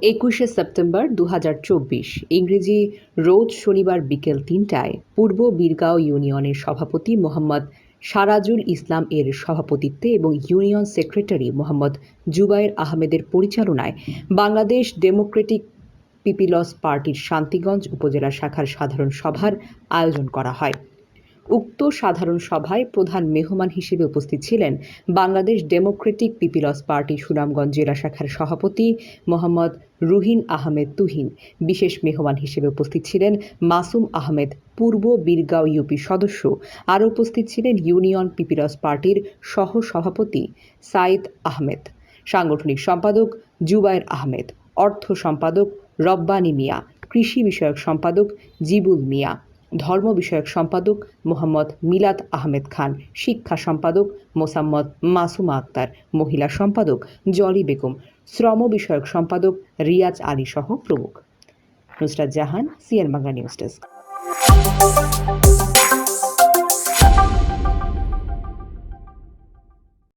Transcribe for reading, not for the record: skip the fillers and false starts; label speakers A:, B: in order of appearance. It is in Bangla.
A: 21শে সেপ্টেম্বর ২০২৪ ইংরেজি রোজ শনিবার বিকেল ৩টায় পূর্ব বীরগাঁও ইউনিয়নের সভাপতি মোহাম্মদ সারাজুল ইসলাম এর সভাপতিত্বে এবং ইউনিয়ন সেক্রেটারি মোহাম্মদ জুবায়ের আহমেদের পরিচালনায় বাংলাদেশ ডেমোক্রেটিক পিপলস পার্টির শান্তিগঞ্জ উপজেলা শাখার সাধারণ সভার আয়োজন করা হয়। উক্ত সাধারণ সভায় প্রধান মেহমান হিসেবে উপস্থিত ছিলেন Bangladesh Democratic Peoples Party Sunamganj জেলা শাখার সভাপতি মোহাম্মদ রুহিন আহমেদ তুহিন। বিশেষ মেহমান হিসেবে উপস্থিত ছিলেন মাসুম আহমেদ, পূর্ব বীরগাঁও ইউপি সদস্য। আরও উপস্থিত ছিলেন ইউনিয়ন পিপলস পার্টির সহ সভাপতি সাইদ আহমেদ, সাংগঠনিক সম্পাদক জুবায়ের আহমেদ, অর্থ সম্পাদক রব্বানী মিয়া, কৃষি বিষয়ক সম্পাদক জিবুল মিয়া, ধর্ম বিষয়ক সম্পাদক মোহাম্মদ মিলাদ আহমেদ খান, শিক্ষা সম্পাদক মোসাম্মদ মাসুমা আক্তার, মহিলা সম্পাদক জলি বেগম, শ্রম বিষয়ক সম্পাদক রিয়াজ আলী সহ প্রমুখ। Nusrat Jahan, CN Bangla news desk.